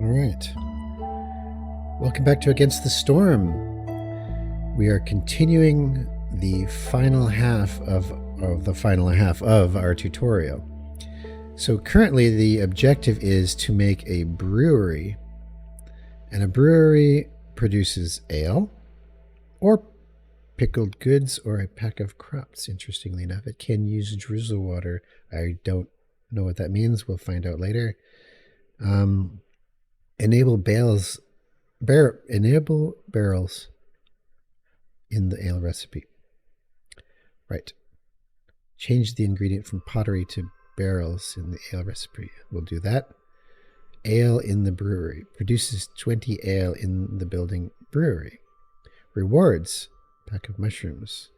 All right. Welcome back to Against the Storm. We are continuing the final half of our tutorial. So currently the objective is to make a brewery. And a brewery produces ale or pickled goods or a pack of crops, interestingly enough. It can use drizzle water. I don't know what that means. We'll find out later. Enable barrels in the ale recipe. Right. Change the ingredient from pottery to barrels in the ale recipe. We'll do that. Ale in the brewery. Produces 20 ale in the building brewery. Rewards. Pack of mushrooms.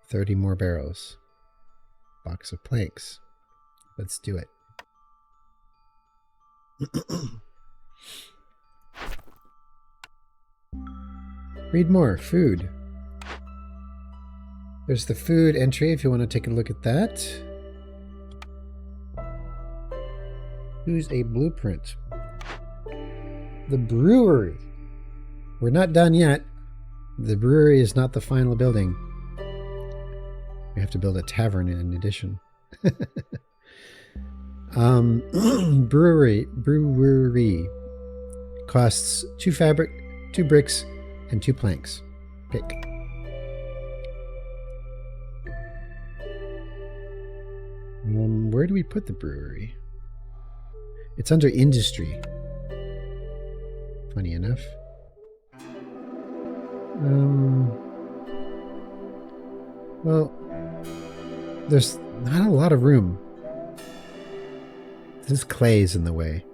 30 more barrels. Box of planks. Let's do it. Read more. Food. There's the food entry if you want to take a look at that. Use a blueprint. The brewery. We're not done yet. The brewery is not the final building. We have to build a tavern in addition. Brewery costs 2 fabric, 2 bricks, and 2 planks. Pick. Where do we put the brewery? It's under industry. Funny enough. Well, there's not a lot of room. This clay's in the way.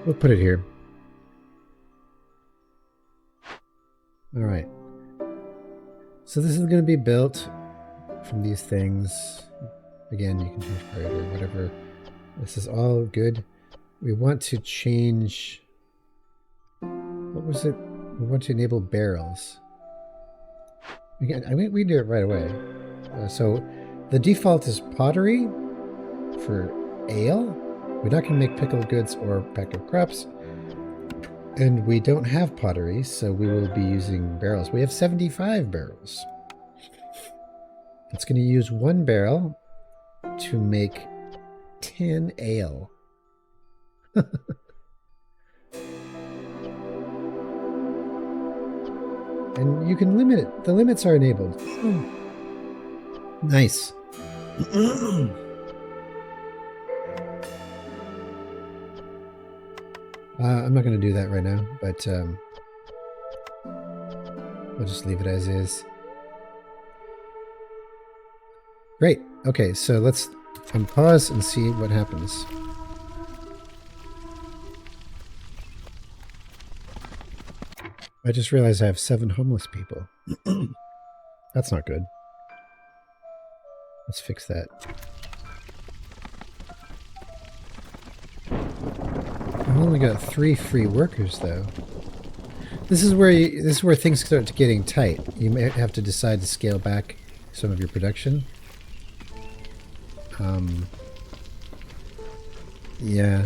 We'll put it here. All right. So this is going to be built from these things. Again, you can change priority or whatever. This is all good. We want to change... What was it? We want to enable barrels. Again, we do it right away. So the default is pottery for ale. We're not going to make pickled goods or pack of crops. And we don't have pottery, so we will be using barrels. We have 75 barrels. It's going to use 1 barrel to make 10 ale. And you can limit it. The limits are enabled. Nice. I'm not going to do that right now, but we'll just leave it as is. Great. Okay, so let's unpause and see what happens. I just realized I have 7 homeless people. That's not good. Let's fix that. I've only got 3 free workers, though. This is where things start getting tight. You may have to decide to scale back some of your production. Yeah.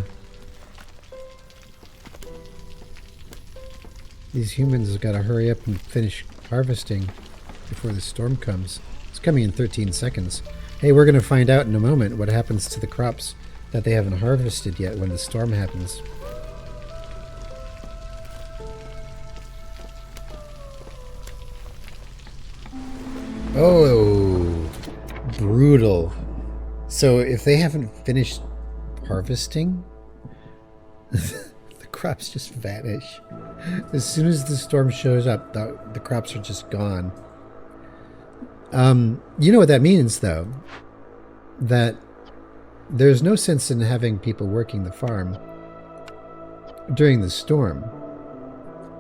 These humans have got to hurry up and finish harvesting before the storm comes. It's coming in 13 seconds. Hey, we're going to find out in a moment what happens to the crops that they haven't harvested yet when the storm happens. Oh, brutal. So if they haven't finished harvesting, the crops just vanish. As soon as the storm shows up, the crops are just gone. You know what that means, though? That there's no sense in having people working the farm during the storm.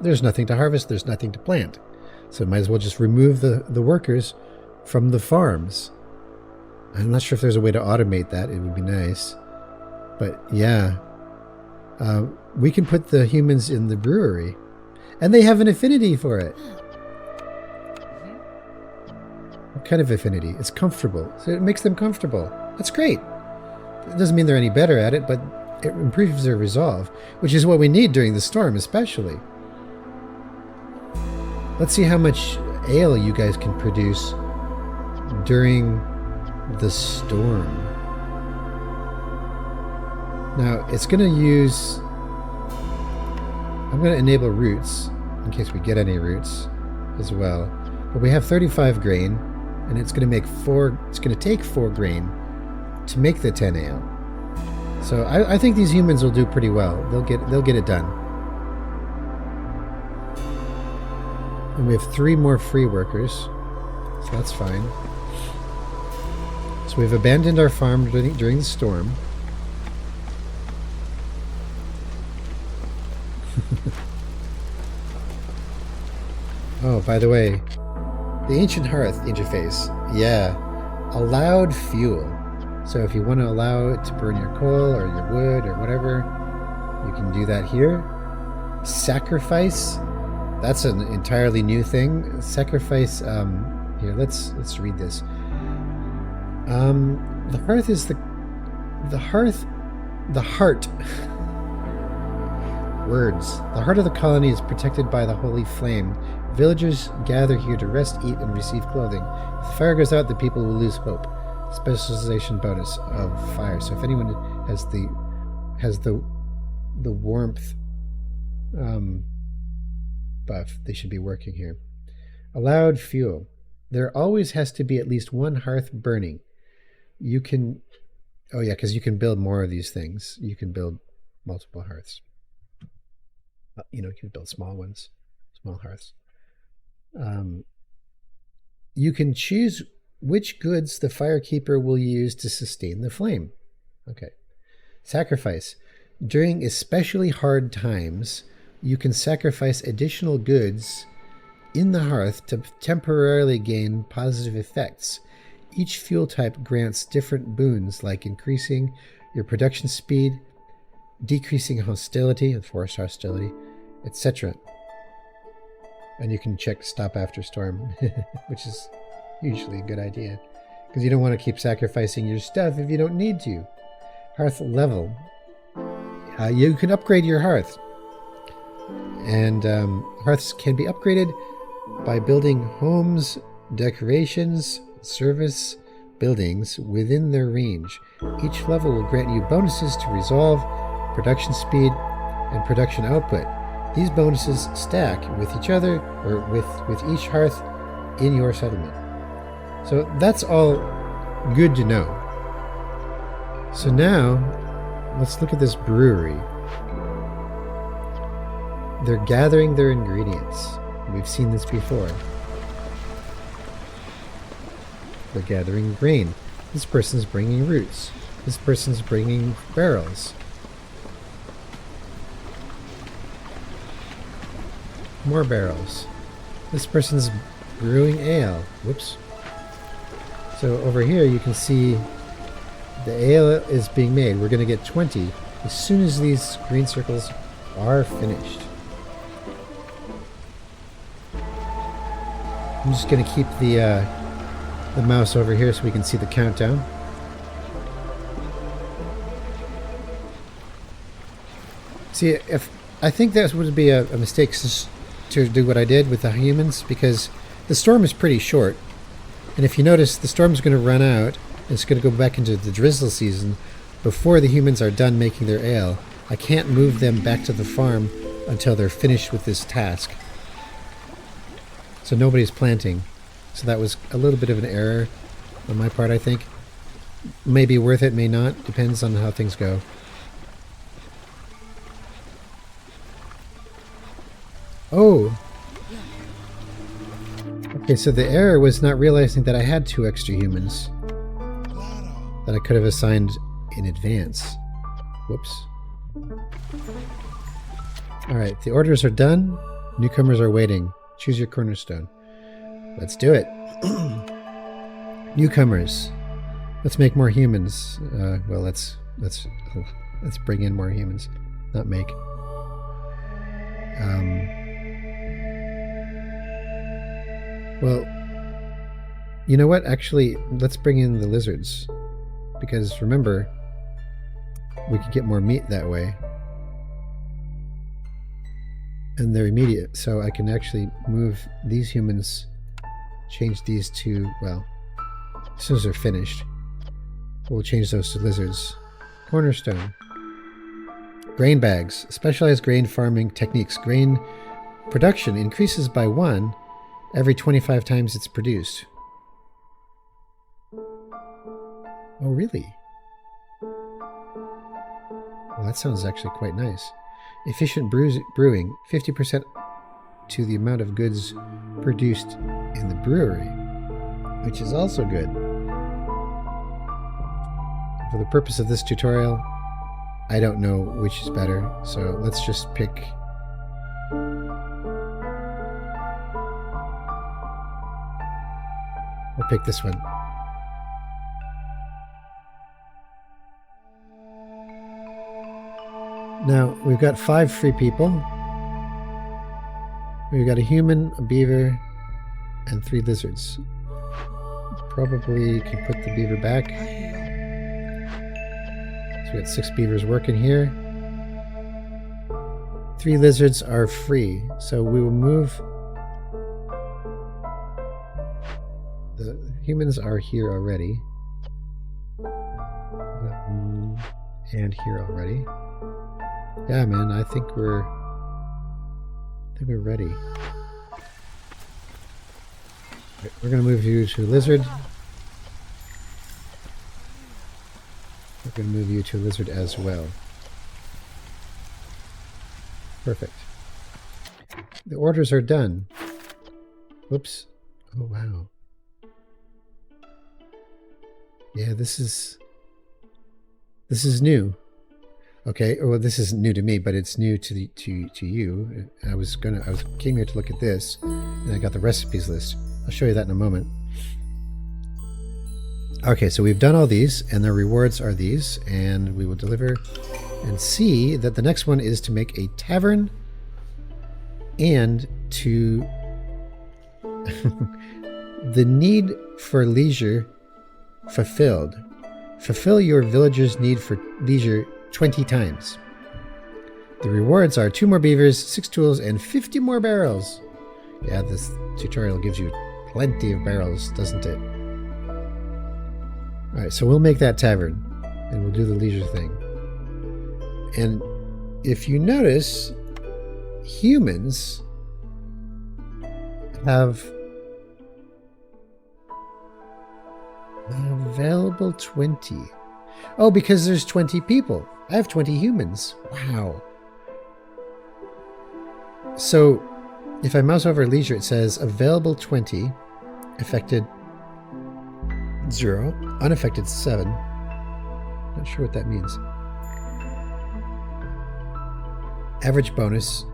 There's nothing to harvest, there's nothing to plant. So might as well just remove the workers from the farms. I'm not sure if there's a way to automate that. It would be nice. But yeah, we can put the humans in the brewery. And they have an affinity for it. kind of affinity? It's comfortable. So it makes them comfortable. That's great. It doesn't mean they're any better at it, but it improves their resolve, which is what we need during the storm, especially. Let's see how much ale you guys can produce during the storm. Now, it's going to use... I'm going to enable roots, in case we get any roots as well. But we have 35 grain, and it's going to make 4... It's going to take 4 grain to make the 10 ale. So I think these humans will do pretty well. They'll get it done. And we have 3 more free workers, so that's fine. So we've abandoned our farm during the storm. Oh, by the way, the Ancient Hearth interface. Yeah, allowed fuel. So if you want to allow it to burn your coal or your wood or whatever, you can do that here. Sacrifice. That's an entirely new thing. Sacrifice. Here, let's read this. The hearth is the heart. Words. The heart of the colony is protected by the holy flame. Villagers gather here to rest, eat, and receive clothing. If the fire goes out, the people will lose hope. Specialization bonus of fire. So if anyone has the warmth buff, they should be working here. Allowed fuel. There always has to be at least one hearth burning. You can, oh yeah, because you can build more of these things. You can build multiple hearths. You can build small ones, small hearths. You can choose which goods the firekeeper will use to sustain the flame. Okay. Sacrifice. During especially hard times, you can sacrifice additional goods in the hearth to temporarily gain positive effects. Each fuel type grants different boons, like increasing your production speed, decreasing hostility, forest hostility, etc. And you can check stop after storm, which is usually a good idea, because you don't want to keep sacrificing your stuff if you don't need to. Hearth level. You can upgrade your hearth. And hearths can be upgraded by building homes, decorations, service buildings within their range. Each level will grant you bonuses to resolve, production speed, and production output. These bonuses stack with each other or with each hearth in your settlement. So that's all good to know. So now let's look at this brewery. They're gathering their ingredients. We've seen this before. They're gathering grain. This person's bringing roots. This person's bringing barrels. More barrels. This person's brewing ale. Whoops. So over here you can see the ale is being made. We're going to get 20 as soon as these green circles are finished. I'm just going to keep the mouse over here so we can see the countdown. See, if I think that would be a mistake to do what I did with the humans, because the storm is pretty short, and if you notice, the storm's going to run out and it's going to go back into the drizzle season before the humans are done making their ale. I can't move them back to the farm until they're finished with this task. So nobody's planting. So that was a little bit of an error on my part, I think. May be worth it, may not. Depends on how things go. Oh! Okay, so the error was not realizing that I had 2 extra humans that I could have assigned in advance. Whoops. Alright, the orders are done. Newcomers are waiting. Choose your cornerstone. Let's do it. Newcomers. Let's make more humans. Well, let's bring in more humans, not make. Well, You know what? Actually, let's bring in the lizards. Because remember, we could get more meat that way. And they're immediate, so I can actually move these humans, change these to, well, as soon as they're finished, we'll change those to lizards. Cornerstone. Grain bags. Specialized grain farming techniques. Grain production increases by 1 every 25 times it's produced. Oh, really? Well, that sounds actually quite nice. Efficient brewing. 50% to the amount of goods produced in the brewery, which is also good. For the purpose of this tutorial, I don't know which is better, so let's just pick. We'll pick this one. Now, we've got 5 free people. We've got a human, a beaver, and 3 lizards. Probably can put the beaver back. So we got 6 beavers working here. 3 lizards are free, so we will move. The humans are here already. And here already. Yeah, man, I think we're ready. Right, we're gonna move you to lizard. We're gonna move you to lizard as well. Perfect. The orders are done. Whoops. Oh, wow. Yeah, this is new. Okay, well, this isn't new to me, but it's new to you. I came here to look at this, and I got the recipes list. I'll show you that in a moment. Okay, so we've done all these, and the rewards are these, and we will deliver and see that the next one is to make a tavern and to the need for leisure fulfilled. Fulfill your villagers' need for leisure 20 times. The rewards are 2 more beavers, 6 tools, and 50 more barrels. Yeah, this tutorial gives you plenty of barrels, doesn't it? Alright, so we'll make that tavern, and we'll do the leisure thing. And if you notice, humans have available 20. Oh, because there's 20 people. I have 20 humans. Wow. So if I mouse over leisure, it says available 20, affected 0, unaffected 7. Not sure what that means. Average bonus,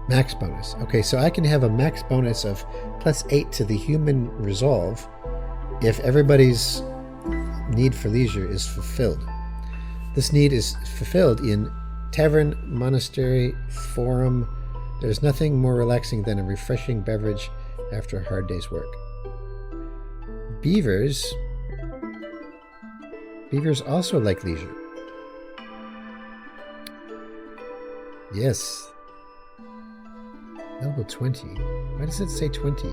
max bonus. Okay, so I can have a max bonus of +8 to the human resolve if everybody's need for leisure is fulfilled. This need is fulfilled in tavern, monastery, forum. There's nothing more relaxing than a refreshing beverage after a hard day's work. Beavers also like leisure. Yes. Available 20. Why does it say 20? I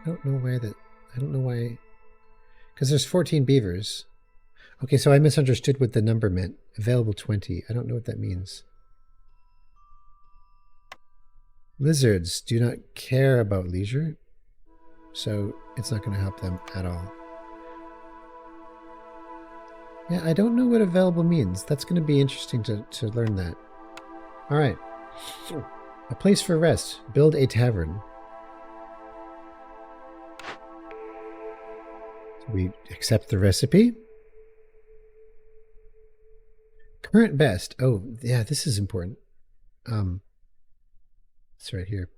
don't know why. Because there's 14 beavers. Okay, so I misunderstood what the number meant. Available 20. I don't know what that means. Lizards do not care about leisure, so it's not going to help them at all. Yeah, I don't know what available means. That's going to be interesting to learn that. All right. A place for rest. Build a tavern. We accept the recipe. Current best. Oh, yeah, this is important. It's right here.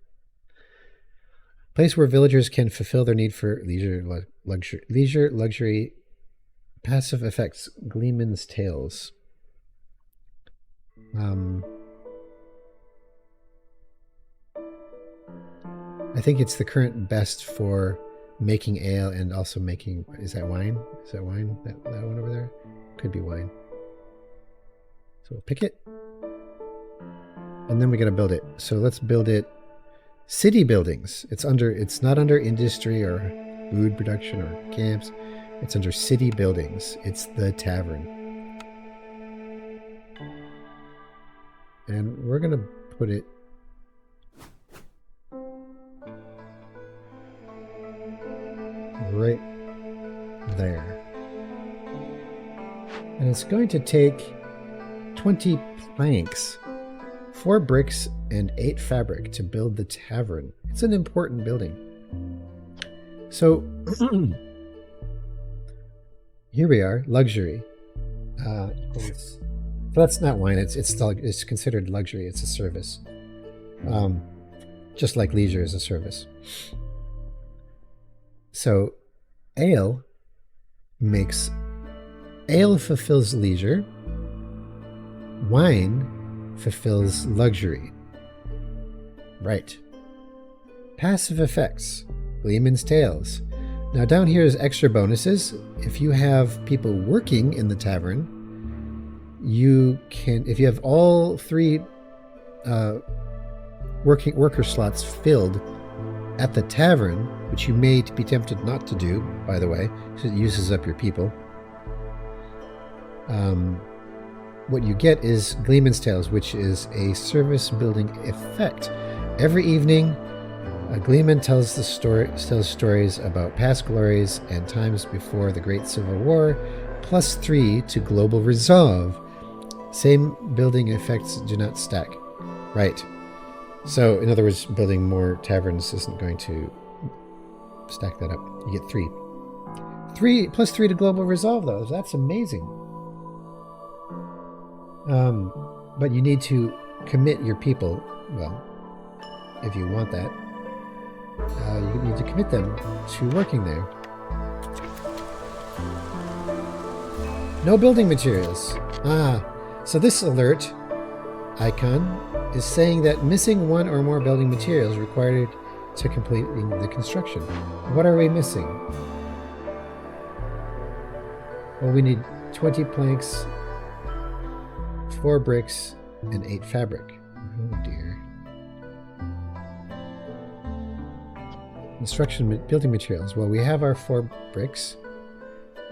Place where villagers can fulfill their need for leisure, luxury, passive effects, Gleeman's Tales. I think it's the current best for making ale and also making, is that wine? Is that wine? That one over there? Could be wine. So we'll pick it. And then we got to build it. So let's build it. City buildings. It's not under industry or food production or camps. It's under city buildings. It's the tavern. And we're going to put it right there. And it's going to take 20 planks, 4 bricks, and 8 fabric to build the tavern. It's an important building. So here we are, luxury. That's not wine. It's considered luxury. It's a service, just like leisure is a service. So, ale fulfills leisure. Wine fulfills luxury. Right. Passive effects. Gleeman's Tales. Now down here is extra bonuses. If you have people working in the tavern, you can, if you have all 3 worker slots filled at the tavern, which you may be tempted not to do, by the way, because it uses up your people. What you get is Gleeman's Tales, which is a service building effect. Every evening, a Gleeman tells stories about past glories and times before the Great Civil War, plus 3 to global resolve. Same building effects do not stack. Right. So, in other words, building more taverns isn't going to stack that up. You get 3. 3 plus 3 to global resolve, though. That's amazing. But you need to commit your people. Well, if you want that, you need to commit them to working there. No building materials. So this alert icon is saying that missing 1 or more building materials required to completing the construction. What are we missing? Well, we need 20 planks, 4 bricks, and 8 fabric. Oh dear. Building materials. Well, we have our 4 bricks.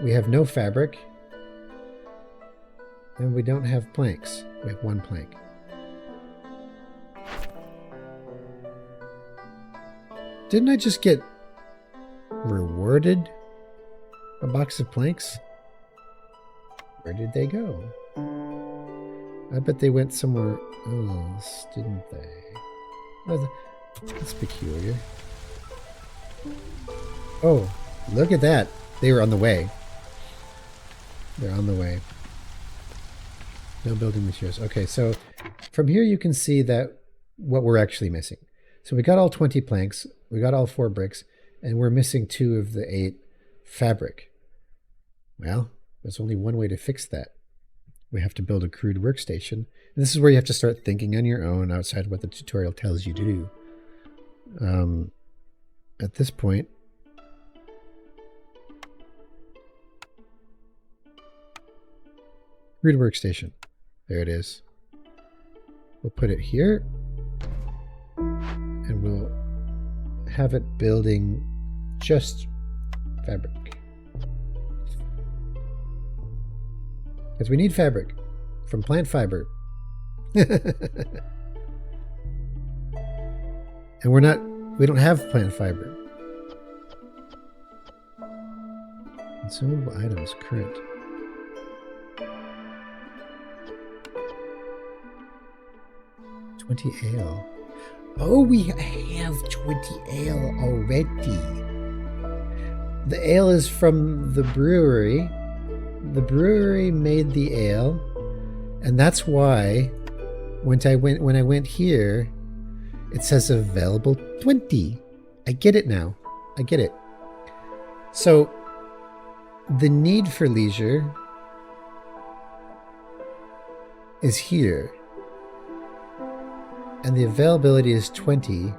We have no fabric. And we don't have planks. We have 1 plank. Didn't I just get rewarded a box of planks? Where did they go? I bet they went somewhere else, didn't they? That's peculiar. Oh, look at that. They were on the way. They're on the way. No building materials. Okay, so from here you can see that what we're actually missing. So we got all 20 planks, we got all 4 bricks, and we're missing 2 of the 8 fabric. Well, there's only one way to fix that. We have to build a crude workstation. And this is where you have to start thinking on your own outside what the tutorial tells you to do. At this point, crude workstation. There it is. We'll put it here, and we'll have it building just fabric. Because we need fabric from plant fiber. And we don't have plant fiber. Consumable items, current. Ale. Oh, we have 20 ale already. The ale is from the brewery. The brewery made the ale, and that's why when I went here, it says available 20. I get it now. I get it. So the need for leisure is here. And the availability is 20.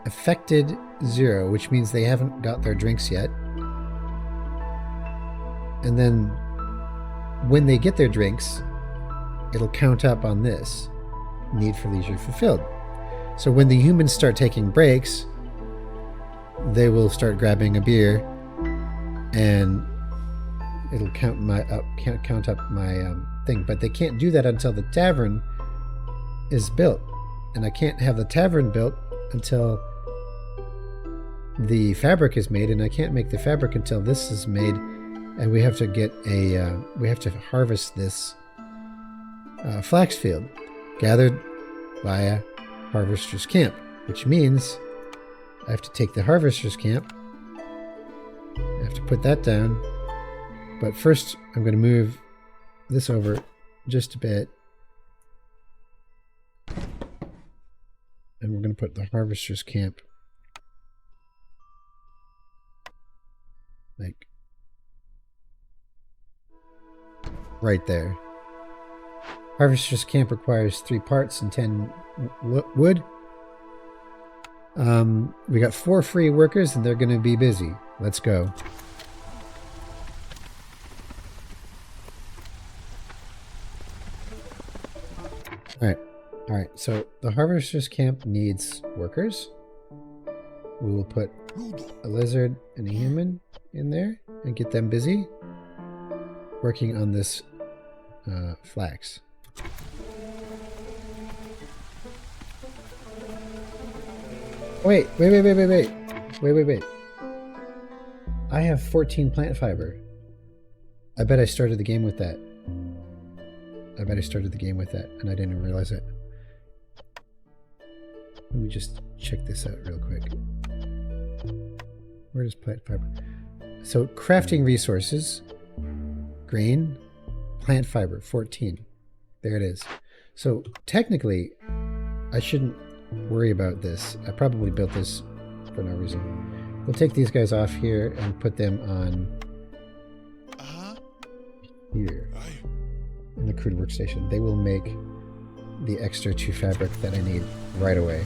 affected 0, which means they haven't got their drinks yet. And then when they get their drinks, it'll count up on this. Need for leisure fulfilled. So when the humans start taking breaks, they will start grabbing a beer, and it'll count up my thing. But they can't do that until the tavern is built, and I can't have the tavern built until the fabric is made, and I can't make the fabric until this is made. And we have to get we have to harvest this flax field gathered via harvester's camp, which means I have to take the harvester's camp. I have to put that down. But first, I'm going to move this over just a bit. And we're going to put the harvester's camp like right there. Harvester's camp requires 3 parts and 10 wood. We got 4 free workers, and they're going to be busy. Let's go. All right. So the harvester's camp needs workers. We will put a lizard and a human in there and get them busy working on this flax. Wait. I have 14 plant fiber. I bet I started the game with that. And I didn't even realize it. Let me just check this out real quick. Where does plant fiber? So crafting resources, grain, plant fiber, 14. There it is. So technically, I shouldn't worry about this. I probably built this for no reason. We'll take these guys off here and put them on here in the crude workstation. They will make the extra 2 fabric that I need right away.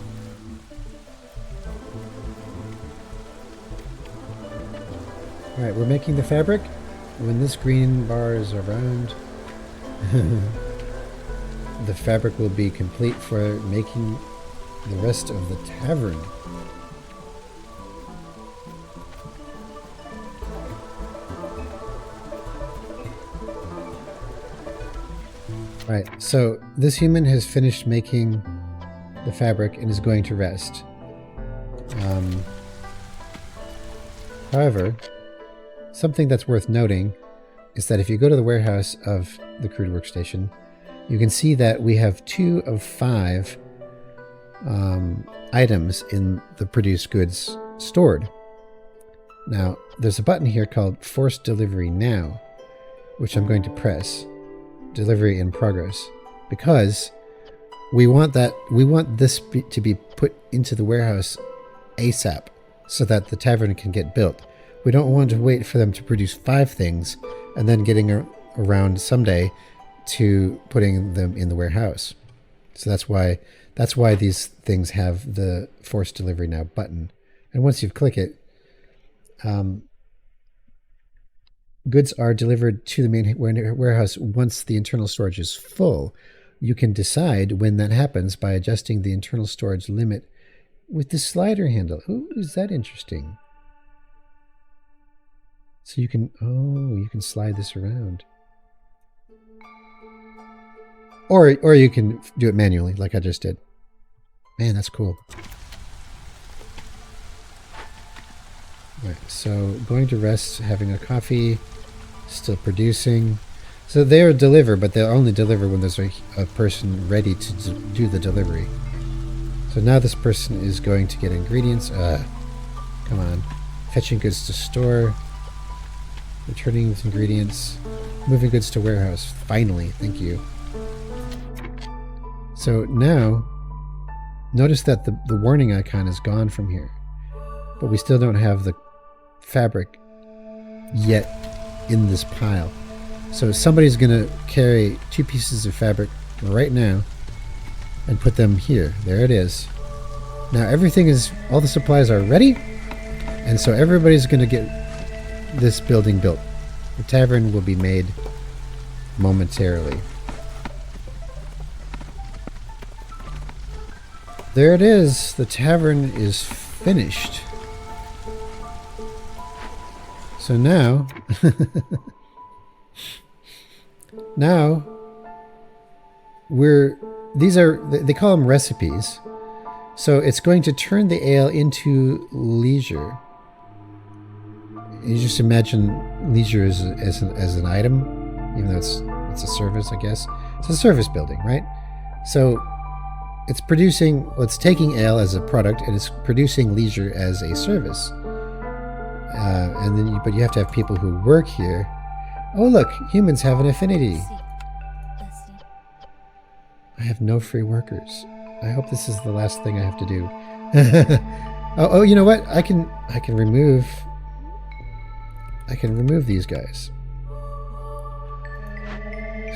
Alright, we're making the fabric. When this green bar is around, the fabric will be complete for making the rest of the tavern. Right, so this human has finished making the fabric and is going to rest. However, something that's worth noting is that if you go to the warehouse of the crude workstation, you can see that we have 2 of 5 items in the produced goods stored. Now, there's a button here called Force Delivery Now, which I'm going to press. Delivery in progress, because we want this to be put into the warehouse ASAP so that the tavern can get built. We don't want to wait for them to produce 5 things and then getting around someday to putting them in the warehouse. So that's why these things have the Force Delivery Now button. And once you click it, goods are delivered to the main warehouse once the internal storage is full. You can decide when that happens by adjusting the internal storage limit with the slider handle. Oh, is that interesting? So you can slide this around. Or you can do it manually like I just did. Man, that's cool. Right, so going to rest, having a coffee, still producing. So they'll deliver, but they'll only deliver when there's a person ready to do the delivery. So now this person is going to get ingredients. Come on. Fetching goods to store. Returning with ingredients. Moving goods to warehouse. Finally, thank you. So now, notice that the warning icon is gone from here. But we still don't have the fabric yet in this pile. So somebody's going to carry 2 pieces of fabric right now and put them here. There it is. Now everything is, all the supplies are ready, and so everybody's going to get this building built. The tavern will be made momentarily. There it is. The tavern is finished. So now, these are, they call them recipes. So it's going to turn the ale into leisure. You just imagine leisure as an item, even though it's a service, I guess. It's a service building, right? So it's producing, well, it's taking ale as a product, and it's producing leisure as a service. And then, but you have to have people who work here. Oh, look, humans have an affinity. I have no free workers. I hope this is the last thing I have to do. Oh, you know what? I can remove these guys.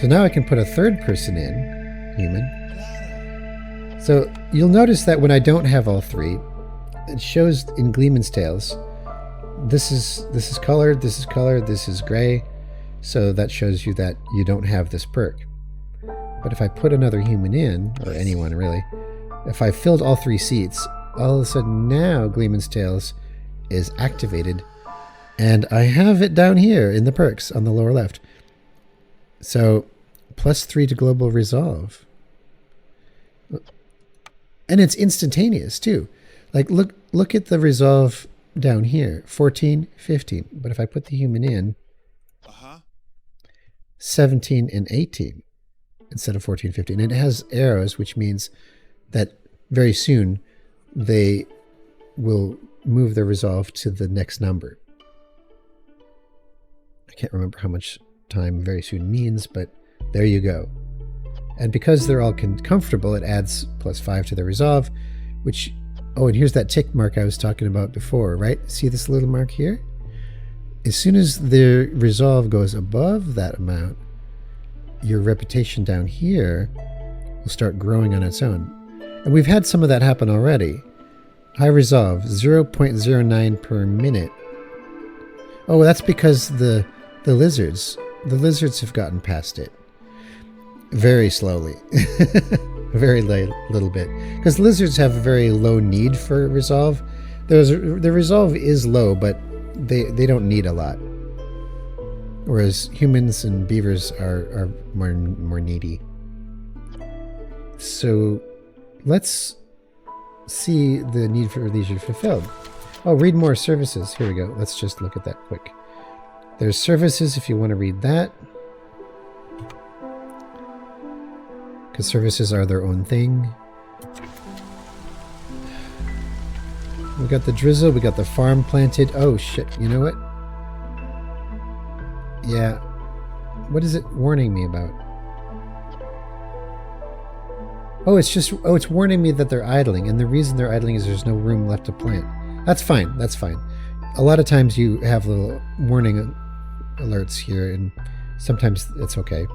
So now I can put a third person in, human. So you'll notice that when I don't have all three, it shows in Gleeman's Tales. This is colored, this is colored, this is gray. So that shows you that you don't have this perk. But if I put another human in, or anyone really, if I filled all three seats, all of a sudden now Gleeman's Tales is activated. And I have it down here in the perks on the lower left. So, +3 to global resolve. And it's instantaneous too. Like look at the resolve down here. 14, 15. But if I put the human in, 17 and 18 instead of 14, 15. And it has arrows, which means that very soon they will move their resolve to the next number. I can't remember how much time very soon means, but there you go. And because they're all comfortable, it adds +5 to their resolve, which, oh, and here's that tick mark I was talking about before, right? See this little mark here? As soon as their resolve goes above that amount, your reputation down here will start growing on its own. And we've had some of that happen already. High resolve, 0.09 per minute. Oh, that's because the lizards have gotten past it. Very slowly. Very little bit. Because lizards have a very low need for resolve. The resolve is low, but they don't need a lot. Whereas humans and beavers are more needy. So let's see the need for leisure fulfilled. Oh, read more services. Here we go. Let's just look at that quick. There's services if you want to read that. Because services are their own thing. We got the drizzle. We got the farm planted. Oh, shit. You know what? Yeah. What is it warning me about? Oh, it's warning me that they're idling. And the reason they're idling is there's no room left to plant. That's fine. That's fine. A lot of times you have little warning alerts here, and sometimes it's okay.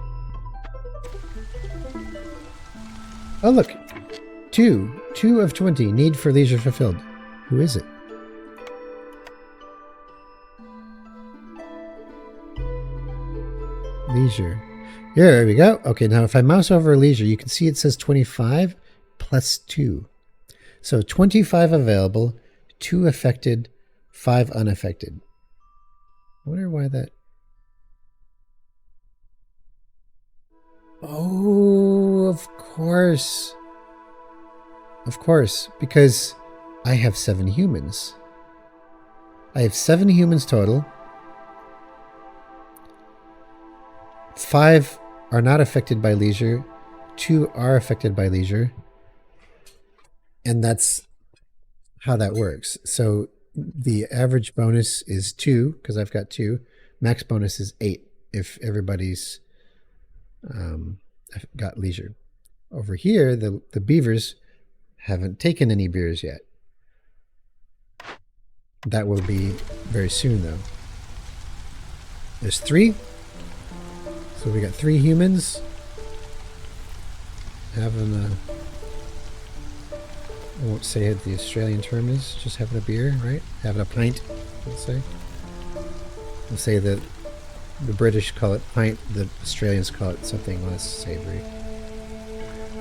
Oh, look. 2 of 20. Need for leisure fulfilled. Who is it? Leisure. There we go. Okay, now if I mouse over leisure, you can see it says 25 plus 2. So 25 available, 2 affected, 5 unaffected. I wonder why that... Oh, of course. Of course, because I have 7 humans. I have 7 humans total. 5 are not affected by leisure. 2 are affected by leisure. And that's how that works. So the average bonus is 2, because I've got 2. Max bonus is 8 if everybody's got leisure. Over here, the beavers haven't taken any beers yet. That will be very soon, though. There's 3. So we got 3 humans having I won't say what the Australian term is. Just having a beer, right? Having a pint, let's say. We'll say that the British call it pint, the Australians call it something less savory.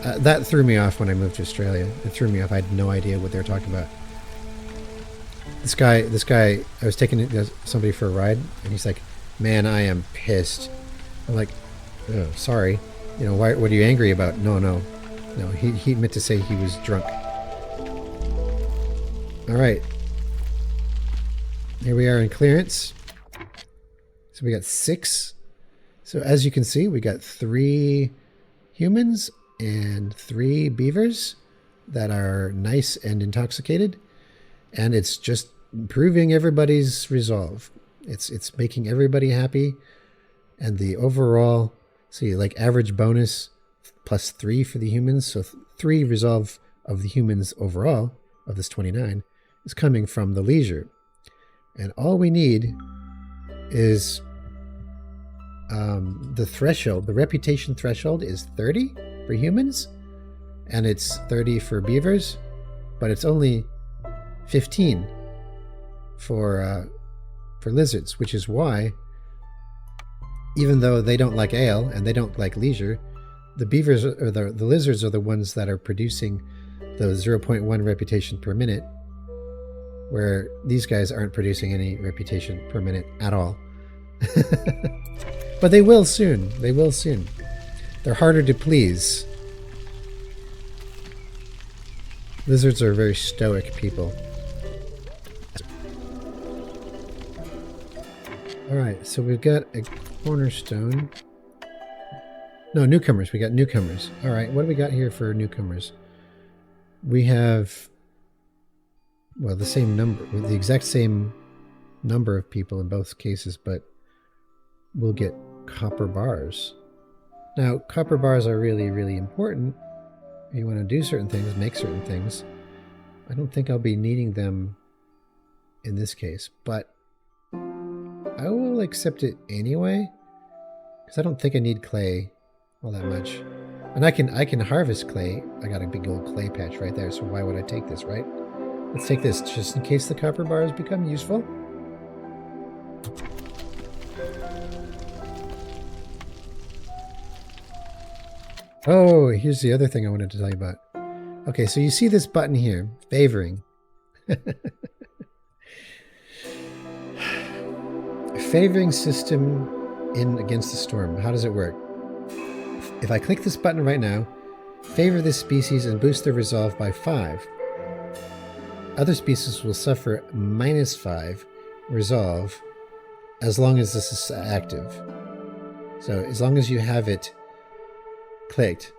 That threw me off when I moved to Australia. It threw me off. I had no idea what they were talking about. This guy, I was taking somebody for a ride, and he's like, "Man, I am pissed." I'm like, "Oh, sorry. You know, what are you angry about?" No. He meant to say he was drunk. All right. Here we are in clearance. So we got 6. So as you can see, we got 3 humans and 3 beavers that are nice and intoxicated. And it's just improving everybody's resolve. It's making everybody happy. And the overall, see, like average bonus plus 3 for the humans. So 3 resolve of the humans overall of this 29 is coming from the leisure. And all we need is the threshold. The reputation threshold is 30 for humans, and it's 30 for beavers, but it's only 15 for lizards, which is why, even though they don't like ale and they don't like leisure, the beavers or the lizards are the ones that are producing those 0.1 reputation per minute, where these guys aren't producing any reputation per minute at all. But they will soon. They will soon. They're harder to please. Lizards are very stoic people. Alright, so we've got a cornerstone. No, newcomers. We got newcomers. Alright, what do we got here for newcomers? We have, well, the same number, the exact same number of people in both cases, but we'll get copper bars. Now, copper bars are really, really important. If you want to do certain things, make certain things. I don't think I'll be needing them in this case, but I will accept it anyway, because I don't think I need clay all that much. And I can harvest clay. I got a big old clay patch right there, so why would I take this, right? Let's take this just in case the copper bars become useful. Oh, here's the other thing I wanted to tell you about. Okay, so you see this button here, favoring. Favoring system in against the storm. How does it work? If I click this button right now, favor this species and boost their resolve by 5. Other species will suffer -5 resolve as long as this is active. So as long as you have it clicked,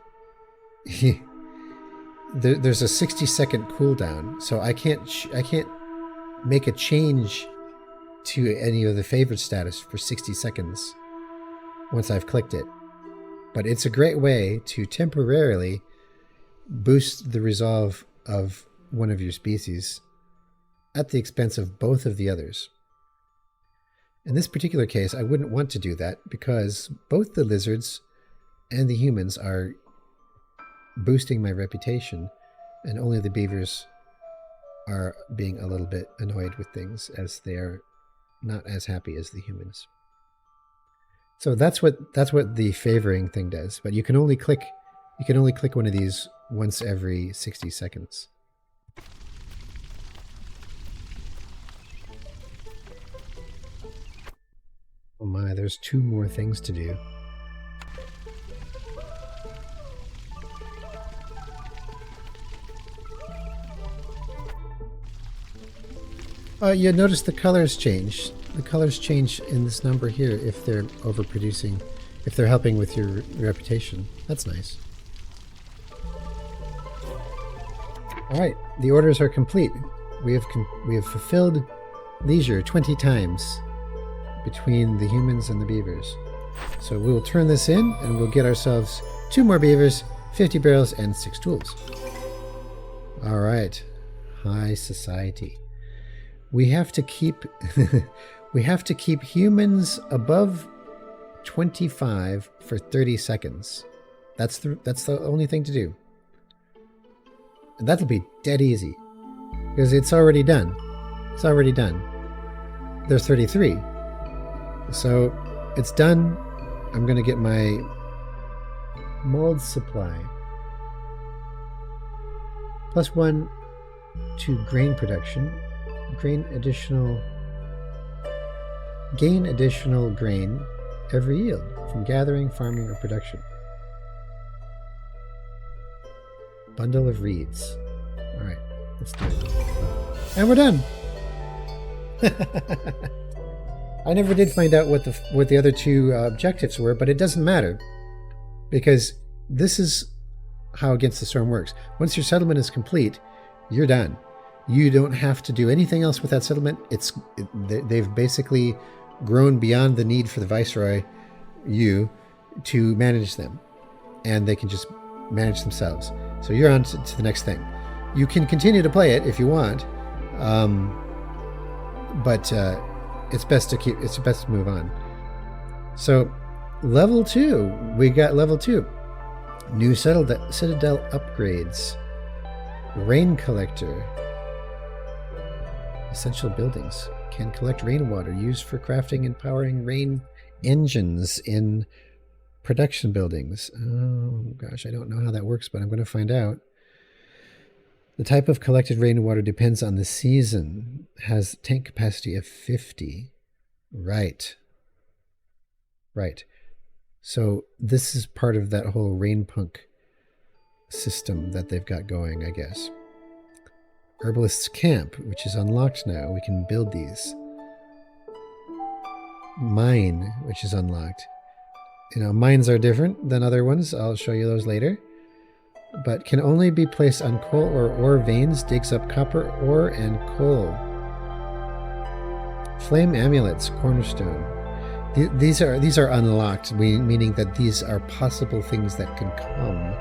there's a 60-second cooldown. So I can't make a change to any of the favored status for 60 seconds once I've clicked it. But it's a great way to temporarily boost the resolve of one of your species at the expense of both of the others. In this particular case, I wouldn't want to do that because both the lizards and the humans are boosting my reputation, and only the beavers are being a little bit annoyed with things, as they are not as happy as the humans. So that's what the favoring thing does. But you can only click one of these once every 60 seconds. Oh my, there's 2 more things to do. You notice the colors change. The colors change in this number here if they're overproducing, if they're helping with your reputation. That's nice. All right, the orders are complete. We have fulfilled leisure 20 times between the humans and the beavers. So we will turn this in and we'll get ourselves 2 more beavers, 50 barrels, and 6 tools. All right, high society. We have to keep humans above 25 for 30 seconds. That's the only thing to do. And that'll be dead easy because it's already done. It's already done. There's 33. So it's done. I'm going to get my mold supply. +1 to grain production. Gain additional grain every yield from gathering, farming, or production. Bundle of reeds. All right, let's do it. And we're done. I never did find out what the other two objectives were, but it doesn't matter because this is how Against the Storm works. Once your settlement is complete, you're done. You don't have to do anything else with that settlement. They've basically grown beyond the need for the Viceroy, to manage them, and they can just manage themselves. So you're on to the next thing. You can continue to play it if you want, but it's best to move on. So level 2, we got level 2. New Citadel upgrades. Rain collector. Essential buildings. Can collect rainwater used for crafting and powering rain engines in production buildings. Oh gosh, I don't know how that works, but I'm going to find out. The type of collected rainwater depends on the season. Has tank capacity of 50. Right. So this is part of that whole rain punk system that they've got going, I guess. Herbalist's Camp, which is unlocked now. We can build these. Mine, which is unlocked. Mines are different than other ones. I'll show you those later. But can only be placed on coal or ore veins. Digs up copper, ore, and coal. Flame amulets, cornerstone. These are unlocked, meaning that these are possible things that can come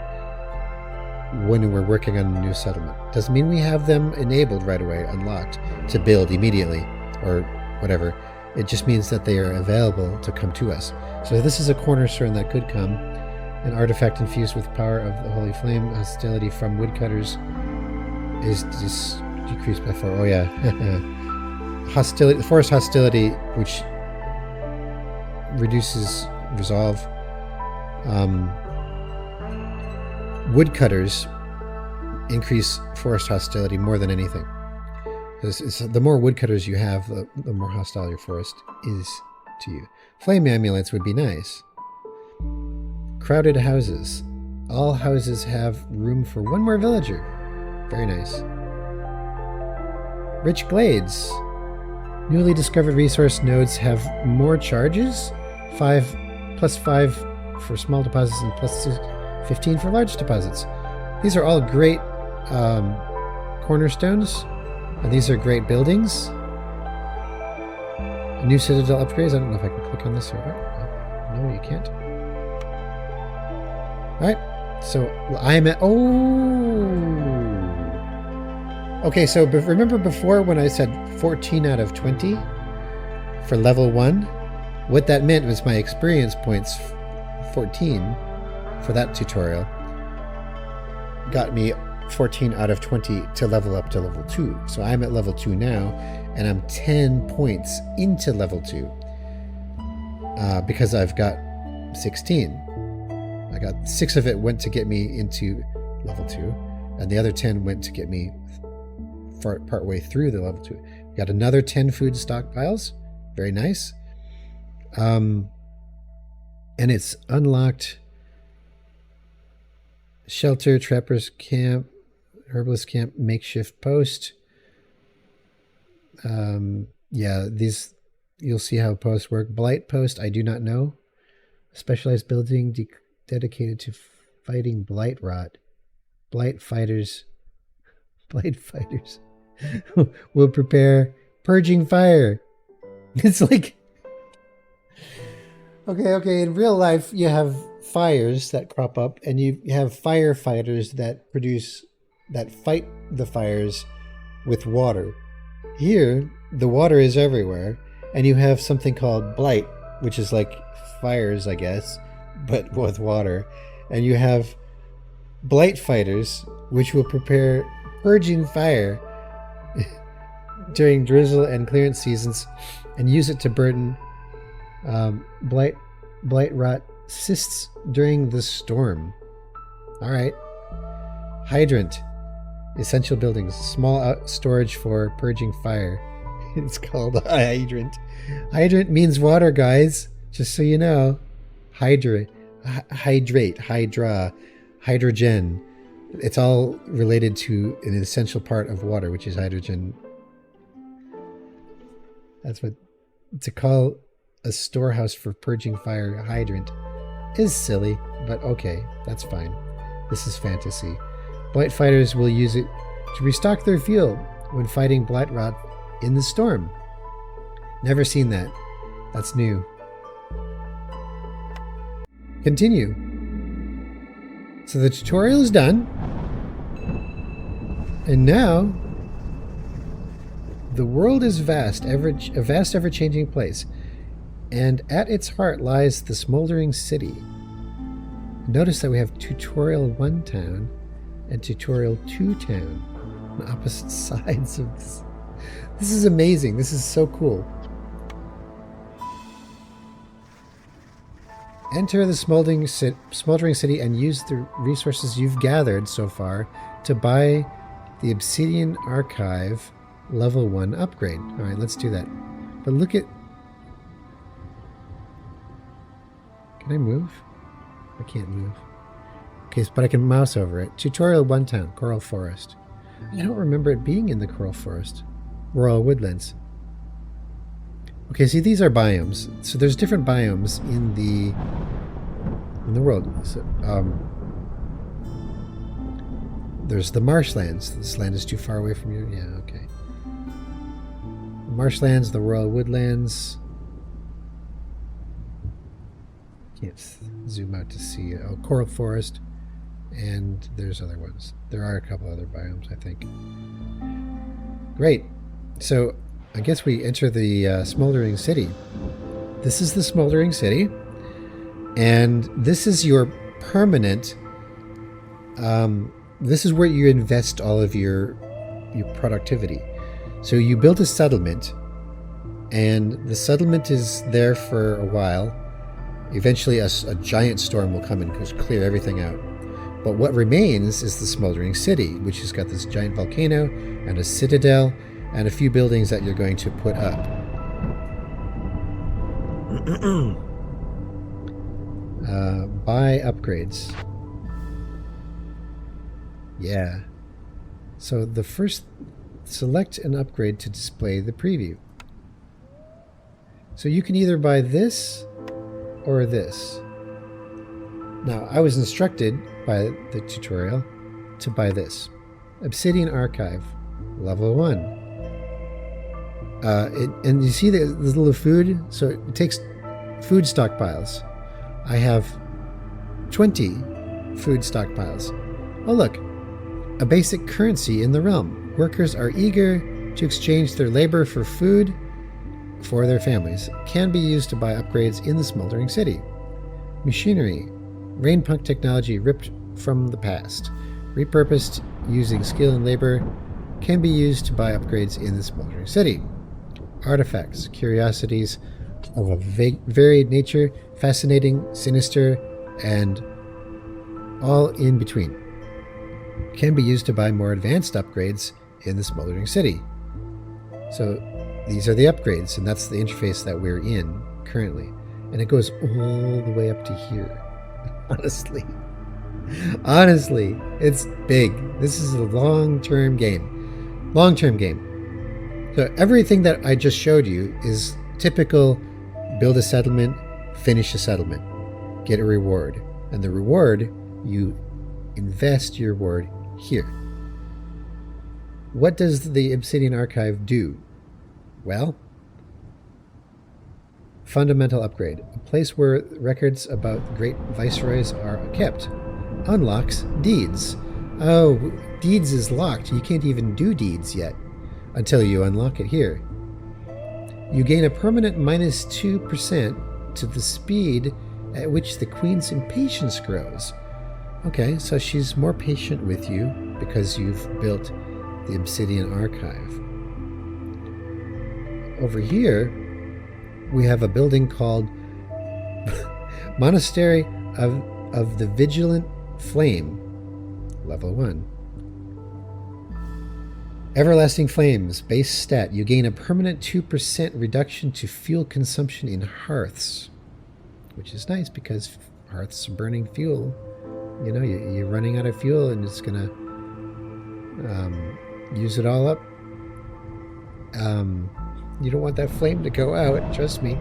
when we're working on a new settlement. Doesn't mean we have them enabled right away, unlocked, to build immediately or whatever. It just means that they are available to come to us. So this is a cornerstone that could come. An artifact infused with power of the Holy Flame. Hostility from woodcutters is decreased by 4. Oh yeah. Forest hostility, which reduces resolve. Woodcutters increase forest hostility more than anything. The more woodcutters you have, the more hostile your forest is to you. Flame amulets would be nice. Crowded houses. All houses have room for one more villager. Very nice. Rich glades. Newly discovered resource nodes have more charges. 5 + 5 for small deposits and +15 for large deposits. These are all great cornerstones, and these are great buildings. New Citadel upgrades. I don't know if I can click on this or not. No, you can't. Alright, so I'm at... Okay, so remember before when I said 14 out of 20 for level 1? What that meant was my experience points, 14, for that tutorial, got me 14 out of 20 to level up to level 2. So I'm at level 2 now, and I'm 10 points into level 2 because I've got 16. I got 6 of it went to get me into level 2, and the other 10 went to get me part way through the level 2. Got another 10 food stockpiles. Very nice. And it's unlocked shelter, trapper's camp, herbalist camp, makeshift post. Yeah, these, you'll see how posts work. Blight post, I do not know. Specialized building dedicated to fighting blight rot. Blight fighters will prepare purging fire. It's like, okay, in real life you have fires that crop up, and you have firefighters that fight the fires with water. Here the water is everywhere, and you have something called blight, which is like fires, I guess, but with water. And you have blight fighters which will prepare purging fire during drizzle and clearance seasons, and use it to burn blight rot cysts during the storm. All right. Hydrant. Essential buildings. Small storage for purging fire. It's called a hydrant. Hydrant means water, guys. Just so you know. Hydrate, hydra, hydrogen. It's all related to an essential part of water, which is hydrogen. That's what to call a storehouse for purging fire hydrant is silly, but okay, that's fine. This is fantasy. Blight fighters will use it to restock their fuel when fighting blight rot in the storm. Never seen that. That's new. Continue. So the tutorial is done. And now the world is vast, a vast, ever-changing place. And at its heart lies the Smoldering City. Notice that we have Tutorial 1 Town and Tutorial 2 Town on opposite sides of this. This is amazing. This is so cool. Enter the Smoldering City and use the resources you've gathered so far to buy the Obsidian Archive Level 1 upgrade. All right, let's do that. But look at... Can I move? I can't move. Okay, but I can mouse over it. Tutorial 1 Town, Coral Forest. I don't remember it being in the Coral Forest. Royal Woodlands. Okay, see, these are biomes. So there's different biomes in the world. So, there's the marshlands. This land is too far away from you. Yeah, okay. The marshlands, the Royal Woodlands. Can't zoom out to see it. Oh, Coral Forest. And there's other ones. There are a couple other biomes, I think. Great. So I guess we enter the Smoldering City. This is the Smoldering City. And this is your permanent... this is where you invest all of your productivity. So you build a settlement. And the settlement is there for a while. Eventually a giant storm will come and just clear everything out. But what remains is the Smoldering City, which has got this giant volcano and a citadel and a few buildings that you're going to put up. Buy upgrades. Yeah. So the first, select an upgrade to display the preview. So you can either buy this or this. Now, I was instructed by the tutorial to buy this. Obsidian Archive, Level 1. And you see the little food? So it takes food stockpiles. I have 20 food stockpiles. Oh look, a basic currency in the realm. Workers are eager to exchange their labor for food for their families. Can be used to buy upgrades in the Smoldering City. Machinery. Rainpunk technology ripped from the past. Repurposed using skill and labor. Can be used to buy upgrades in the Smoldering City. Artifacts. Curiosities of a varied nature. Fascinating, sinister, and all in between. Can be used to buy more advanced upgrades in the Smoldering City. So these are the upgrades, and that's the interface that we're in currently. And it goes all the way up to here. Honestly, it's big. This is a long-term game. Long-term game. So everything that I just showed you is typical build a settlement, finish a settlement, get a reward. And the reward, you invest your reward here. What does the Obsidian Archive do? Well, fundamental upgrade. A place where records about great viceroys are kept. Unlocks deeds. Oh, deeds is locked. You can't even do deeds yet until you unlock it here. You gain a permanent minus 2% to the speed at which the queen's impatience grows. Okay, so she's more patient with you, because you've built the Obsidian Archive. Over here, we have a building called Monastery of the Vigilant Flame, level 1. Everlasting Flames, base stat. You gain a permanent 2% reduction to fuel consumption in hearths, which is nice because hearths are burning fuel. You know, you're running out of fuel and it's going to use it all up. You don't want that flame to go out, trust me.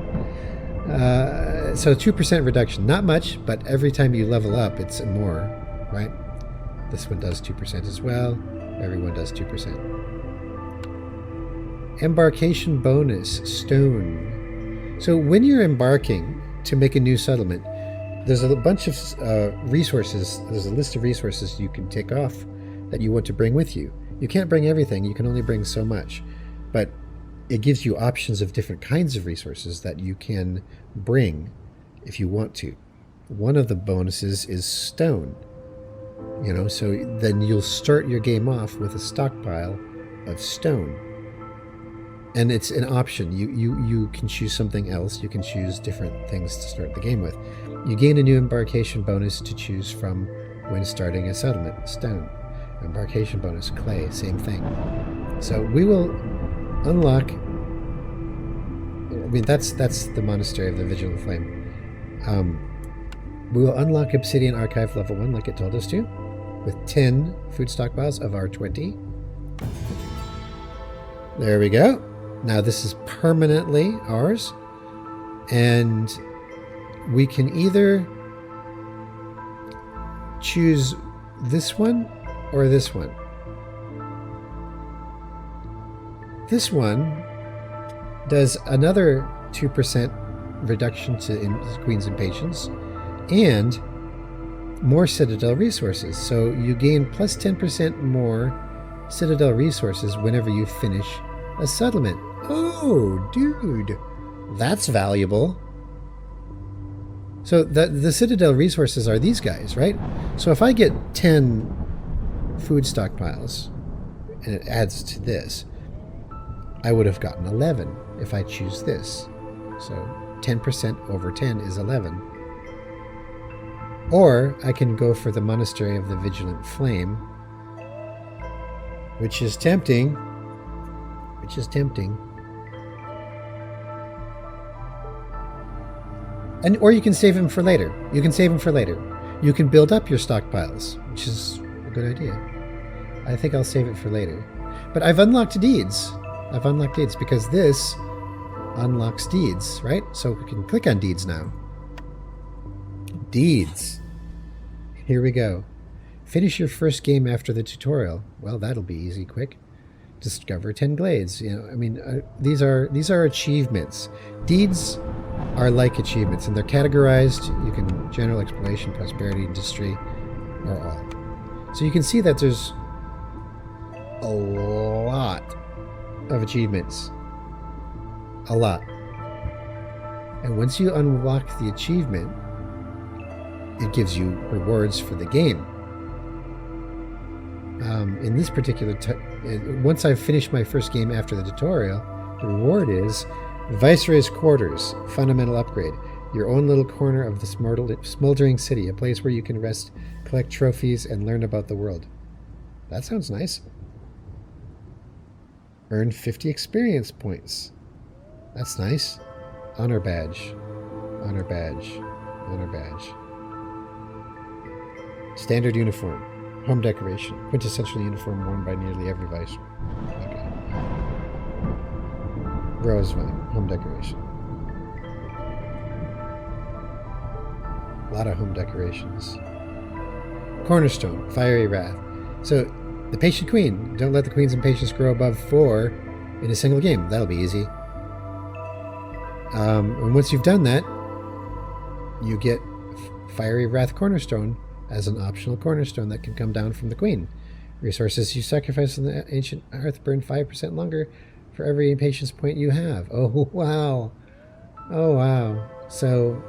So 2% reduction. Not much, but every time you level up, it's more, right? This one does 2% as well. Everyone does 2%. Embarkation bonus, stone. So when you're embarking to make a new settlement, there's a bunch of resources. There's a list of resources you can take off that you want to bring with you. You can't bring everything. You can only bring so much. But it gives you options of different kinds of resources that you can bring if you want to. One of the bonuses is stone. You know, so then you'll start your game off with a stockpile of stone. And it's an option. You can choose something else. You can choose different things to start the game with. You gain a new embarkation bonus to choose from when starting a settlement. Stone. Embarkation bonus. Clay. Same thing. So we will unlock... I mean, that's the Monastery of the Vigilant Flame. We will unlock Obsidian Archive level 1 like it told us to, with 10 food stockpiles of our 20. There we go. Now this is permanently ours, and we can either choose this one or this one. This one does another 2% reduction to Queen's Impatience and more Citadel resources. So you gain plus 10% more Citadel resources whenever you finish a settlement. Oh, dude, that's valuable. So the Citadel resources are these guys, right? So if I get 10 food stockpiles and it adds to this, I would have gotten 11 if I choose this. So 10% over 10 is 11. Or I can go for the Monastery of the Vigilant Flame, which is tempting. Or you can save him for later. You can build up your stockpiles, which is a good idea. I think I'll save it for later. But I've unlocked deeds. Because this unlocks deeds, right? So we can click on deeds now. Deeds. Here we go. Finish your first game after the tutorial. Well, that'll be easy, quick. Discover 10 glades. You know, I mean, these are achievements. Deeds are like achievements, and they're categorized. You can general exploration, prosperity, industry, or all. So you can see that there's a lot of achievements. A lot. And once you unlock the achievement, it gives you rewards for the game. In this particular, once I've finished my first game after the tutorial, the reward is Viceroy's Quarters, fundamental upgrade. Your own little corner of the Smoldering City, a place where you can rest, collect trophies, and learn about the world. That sounds nice. Earn 50 experience points. That's nice. Honor badge. Honor badge. Honor badge. Standard uniform. Home decoration. Quintessential uniform worn by nearly every vice. Okay. Rose vine. Home decoration. A lot of home decorations. Cornerstone. Fiery Wrath. So, the Patient Queen. Don't let the Queen's Impatience grow above 4 in a single game. That'll be easy. And once you've done that, you get Fiery Wrath Cornerstone as an optional cornerstone that can come down from the Queen. Resources you sacrifice on the ancient hearth burn 5% longer for every impatience point you have. Oh, wow. Oh, wow. So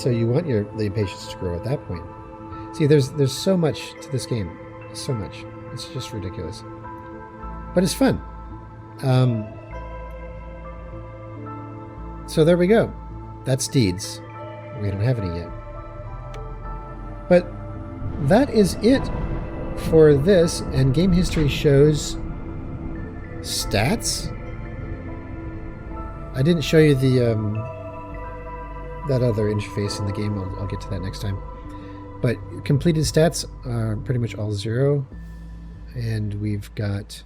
you want the impatience to grow at that point. See, there's so much to this game. So much. It's just ridiculous. But it's fun. So there we go. That's deeds. We don't have any yet. But that is it for this, and game history shows stats. I didn't show you the that other interface in the game. I'll get to that next time. But completed stats are pretty much all 0, and we've got,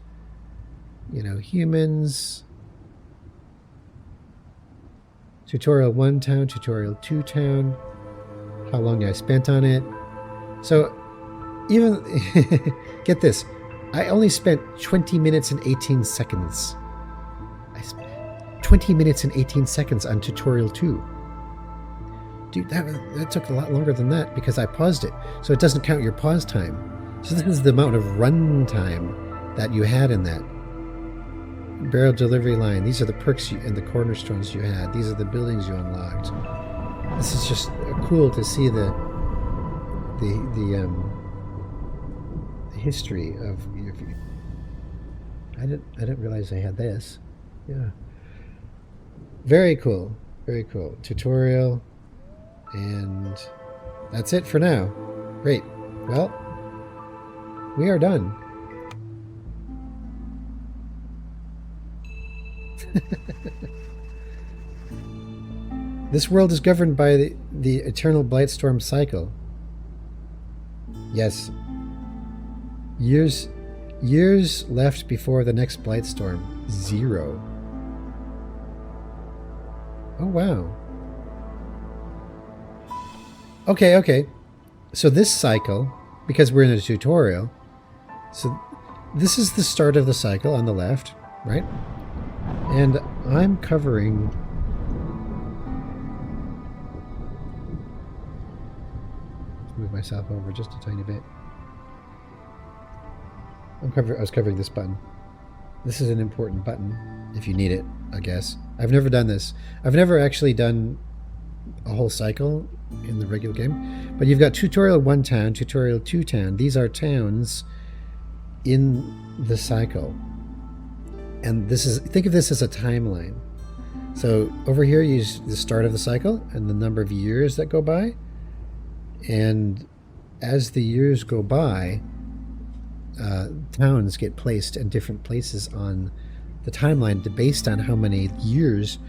you know, humans, tutorial 1 town, tutorial 2 town, how long I spent on it. So even get this, I only spent 20 minutes and 18 seconds. I spent 20 minutes and 18 seconds on tutorial 2. Dude, that took a lot longer than that because I paused it. So it doesn't count your pause time. So this is the amount of run time that you had in that. Barrel delivery line. These are the perks and the cornerstones you had. These are the buildings you unlocked. This is just cool to see the history of your. I didn't realize I had this. Yeah. Very cool. Very cool. Tutorial. And that's it for now. Great. Well, we are done. This world is governed by the eternal Blightstorm cycle. Yes. Years left before the next Blightstorm. 0. Oh, wow. Okay. So this cycle, because we're in a tutorial, so this is the start of the cycle on the left, right? And I'm covering... Let's move myself over just a tiny bit. I was covering this button. This is an important button, if you need it, I guess. I've never done this. I've never actually done a whole cycle in the regular game, but you've got tutorial 1 town, tutorial 2 town. These are towns in the cycle, and think of this as a timeline. So over here you use the start of the cycle and the number of years that go by, and as the years go by, towns get placed in different places on the timeline based on how many years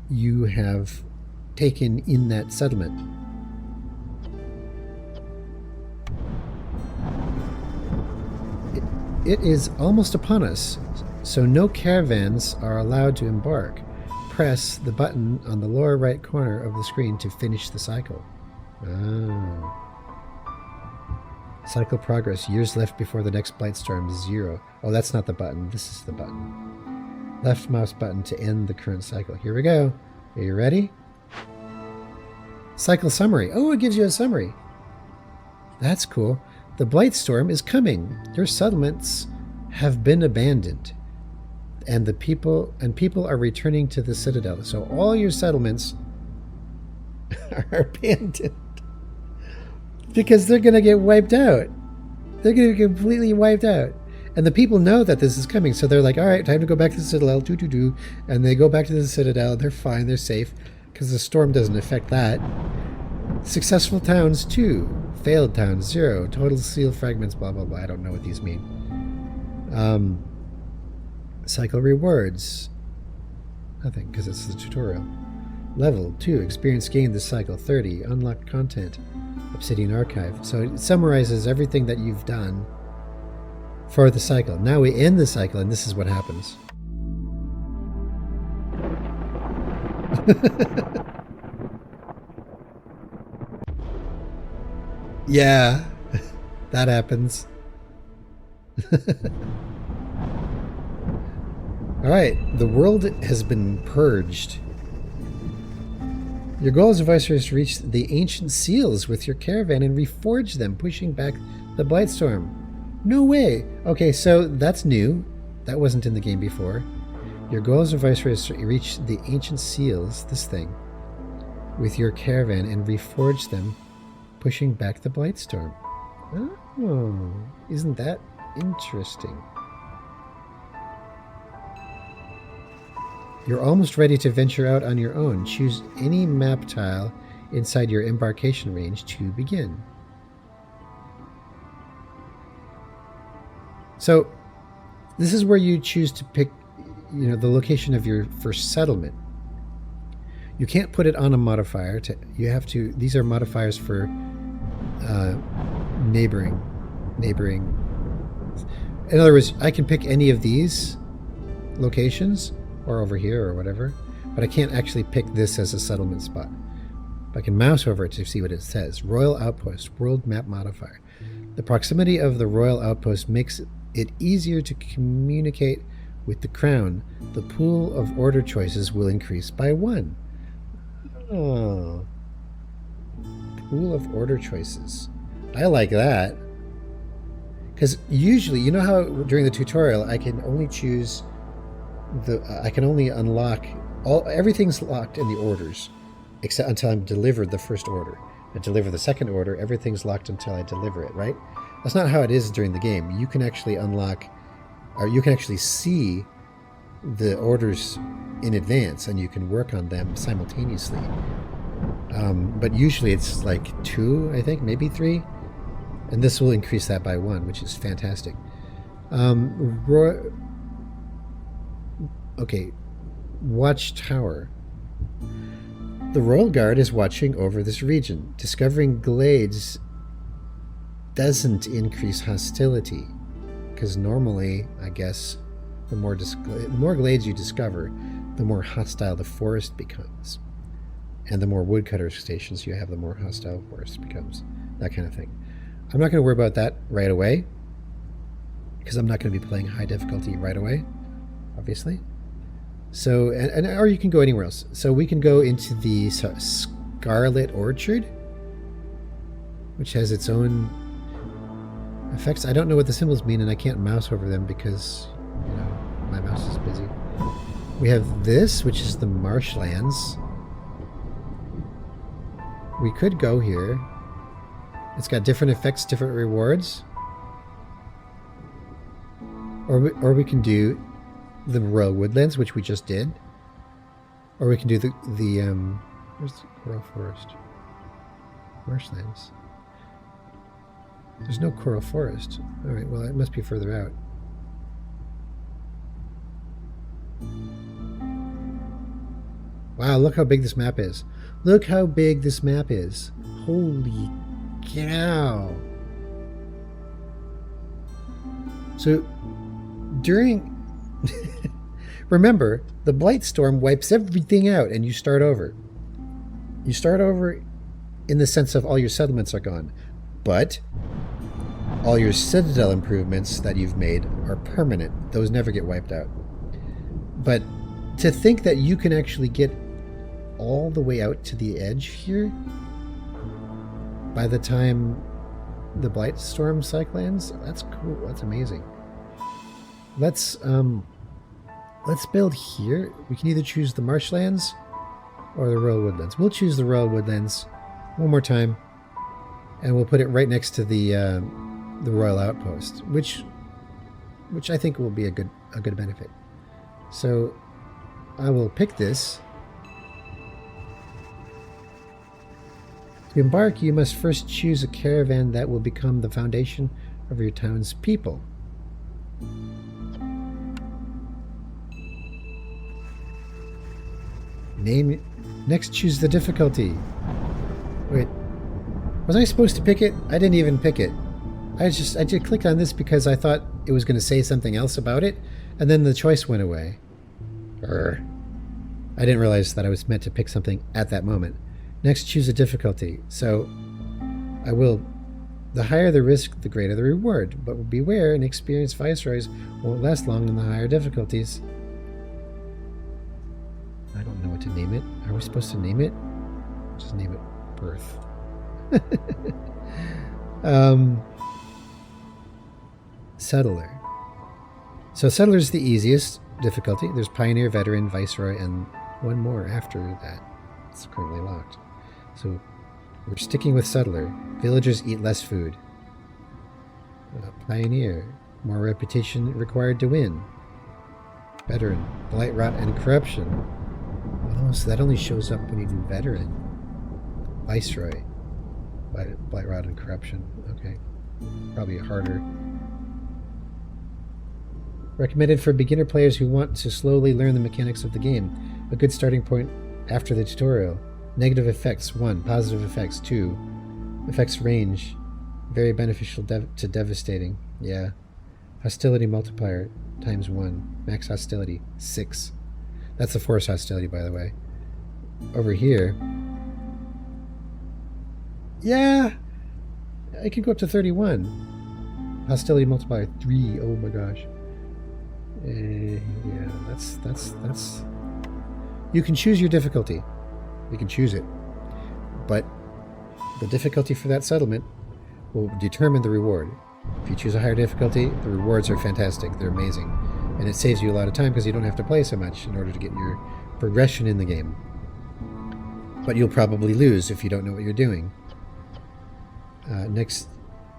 you have taken in that settlement. It is almost upon us, so no caravans are allowed to embark. Press the button on the lower right corner of the screen to finish the cycle. Ah. Cycle progress. Years left before the next Blightstorm is 0. Oh, that's not the button. This is the button. Left mouse button to end the current cycle. Here we go. Are you ready? Cycle summary. Oh, it gives you a summary. That's cool. The Blightstorm is coming. Your settlements have been abandoned, and people are returning to the Citadel. So all your settlements are abandoned because they're going to get wiped out. They're going to get completely wiped out. And the people know that this is coming, so they're like, all right, time to go back to the Citadel, and they go back to the Citadel. They're fine, they're safe, because the storm doesn't affect that. Successful towns 2, failed towns 0, total seal fragments, blah, blah, blah. I don't know what these mean. Cycle rewards. Nothing, because it's the tutorial. Level 2, experience gained this cycle 30, unlocked content, Obsidian Archive. So it summarizes everything that you've done for the cycle. Now we end the cycle, and this is what happens. Yeah, that happens. Alright, the world has been purged. Your goal as a viceroy is to reach the ancient seals with your caravan and reforge them, pushing back the Blightstorm. No way! Okay, so that's new. That wasn't in the game before. Your goal as a viceroy is to reach the ancient seals, this thing, with your caravan and reforge them, pushing back the Blightstorm. Oh, isn't that interesting? You're almost ready to venture out on your own. Choose any map tile inside your embarkation range to begin. So this is where you choose to pick, the location of your first settlement. You can't put it on a modifier. You have to. These are modifiers for neighboring. In other words, I can pick any of these locations, or over here, or whatever, but I can't actually pick this as a settlement spot. I can mouse over it to see what it says. Royal Outpost, World Map Modifier. The proximity of the Royal Outpost makes it easier to communicate with the Crown. The pool of order choices will increase by 1. Oh. Pool of order choices. I like that. Because usually, you know how during the tutorial I can only choose I can only unlock everything's locked in the orders except until I'm delivered the first order. I deliver the second order, everything's locked until I deliver it, right? That's not how it is during the game. You can actually unlock, or you can actually see the orders in advance and you can work on them simultaneously. But usually it's like 2, I think, maybe 3. And this will increase that by 1, which is fantastic. Okay, Watchtower. The Royal Guard is watching over this region. Discovering glades doesn't increase hostility, because normally, I guess, the more glades you discover, the more hostile the forest becomes. And the more woodcutter stations you have, the more hostile the forest becomes. That kind of thing. I'm not going to worry about that right away, because I'm not going to be playing high difficulty right away, obviously. So, or you can go anywhere else. So we can go into the Scarlet Orchard, which has its own effects. I don't know what the symbols mean, and I can't mouse over them because, my mouse is busy. We have this, which is the marshlands. We could go here. It's got different effects, different rewards. Or we can do the Royal Woodlands, which we just did. Or we can do the where's the Coral Forest? Marshlands. There's no Coral Forest. Alright, well, it must be further out. Wow, look how big this map is. Look how big this map is. Holy cow. So, remember, the Blight Storm wipes everything out and you start over. You start over in the sense of all your settlements are gone. But all your citadel improvements that you've made are permanent. Those never get wiped out. But to think that you can actually get all the way out to the edge here by the time the Blight Storm cycle ends, that's cool. That's amazing. Let's build here. We can either choose the marshlands or the Royal Woodlands. We'll choose the Royal Woodlands one more time, and we'll put it right next to the Royal Outpost, which I think will be a good benefit. So I will pick this. To embark, you must first choose a caravan that will become the foundation of your town's people. Next, choose the difficulty. Wait, was I supposed to pick it? I didn't even pick it. I did click on this because I thought it was going to say something else about it, and then the choice went away. I didn't realize that I was meant to pick something at that moment. Next, choose a difficulty. So, I will. The higher the risk, the greater the reward. But beware, inexperienced viceroys won't last long in the higher difficulties. I don't know what to name it. Are we supposed to name it? Just name it Birth. Settler. So Settler is the easiest difficulty. There's Pioneer, Veteran, Viceroy, and one more after that. It's currently locked. So we're sticking with Settler. Villagers eat less food. Pioneer. More reputation required to win. Veteran. Blight, rot, and corruption. Oh, so that only shows up when you do veteran. Viceroy. Blight, rot, and corruption. Okay. Probably harder. Recommended for beginner players who want to slowly learn the mechanics of the game. A good starting point after the tutorial. Negative effects 1. Positive effects 2. Effects range. Very beneficial to devastating. Yeah. Hostility multiplier times 1. Max hostility 6. That's the force hostility, by the way. Over here. Yeah. I can go up to 31. Hostility multiplier 3. Oh my gosh. Yeah, that's. You can choose your difficulty. You can choose it. But the difficulty for that settlement will determine the reward. If you choose a higher difficulty, the rewards are fantastic. They're amazing. And it saves you a lot of time because you don't have to play so much in order to get your progression in the game. But you'll probably lose if you don't know what you're doing. Next,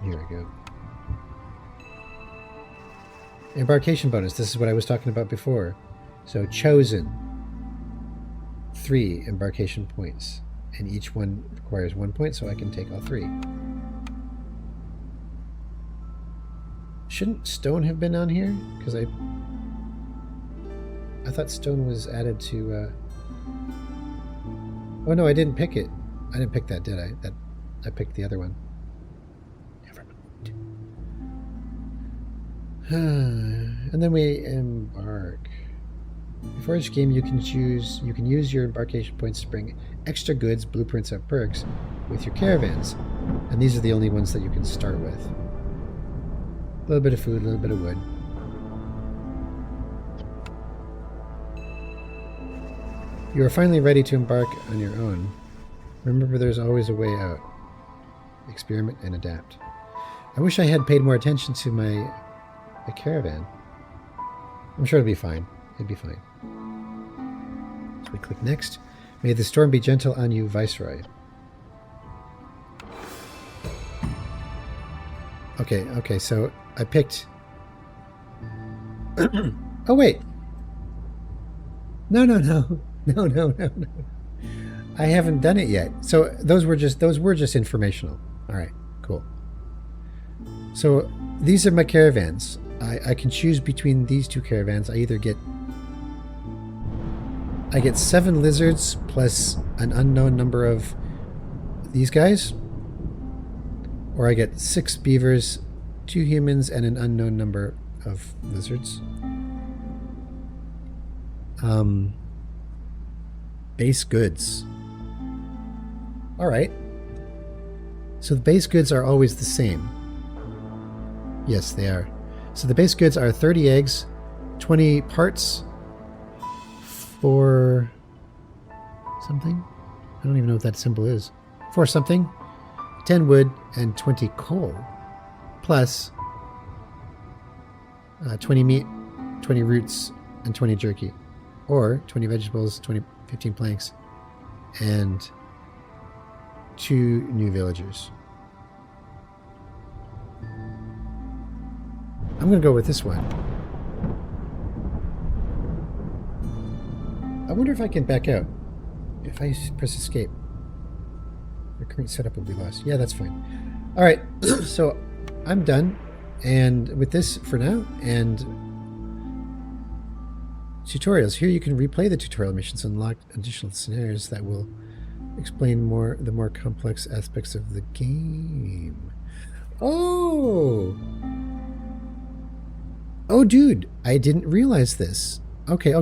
here we go. Embarkation bonus. This is what I was talking about before. So chosen. 3 embarkation points. And each one requires 1 point, so I can take all 3. Shouldn't stone have been on here? Because I thought stone was added to... Oh no, I didn't pick it. I didn't pick that, did I? I picked the other one. Never mind. And then we embark. Before each game, you can use your embarkation points to bring extra goods, blueprints, and perks with your caravans. And these are the only ones that you can start with. A little bit of food, a little bit of wood. You are finally ready to embark on your own. Remember, there's always a way out. Experiment and adapt. I wish I had paid more attention to my caravan. I'm sure it'll be fine. It'll be fine. So we click next. May the storm be gentle on you, Viceroy. Okay, so I picked... Oh, wait. No. I haven't done it yet. So those were just informational. All right, cool. So these are my caravans. I can choose between these 2 caravans. I get 7 lizards plus an unknown number of these guys, or I get 6 beavers, 2 humans, and an unknown number of lizards. Base goods. All right. So the base goods are always the same. Yes, they are. So the base goods are 30 eggs, 20 parts for something. I don't even know what that symbol is. For something. 10 wood and 20 coal. Plus 20 meat, 20 roots, and 20 jerky. Or 20 vegetables, 15 planks, and 2 new villagers. I'm going to go with this one. I wonder if I can back out. If I press escape. The current setup will be lost. Yeah, that's fine. All right, so I'm done. And with this for now, and tutorials. Here you can replay the tutorial missions and unlock additional scenarios that will explain the more complex aspects of the game. Oh, dude, I didn't realize this. Okay.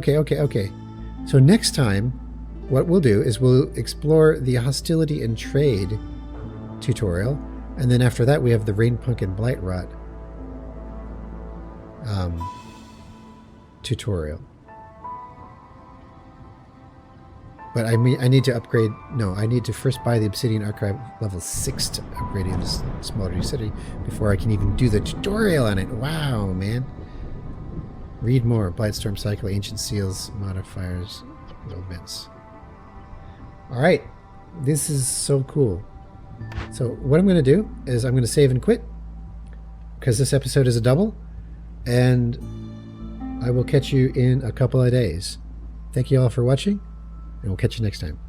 So next time, what we'll do is we'll explore the hostility and trade tutorial, and then after that we have the rain punk and blight rot tutorial. But I need to upgrade... No, I need to first buy the Obsidian Archive level 6 to upgrade in this Smoldering City before I can even do the tutorial on it. Wow, man. Read more. Blightstorm Cycle, Ancient Seals, Modifiers, Events. Alright. This is so cool. So what I'm going to do is I'm going to save and quit. because this episode is a double, and I will catch you in a couple of days. Thank you all for watching, and we'll catch you next time.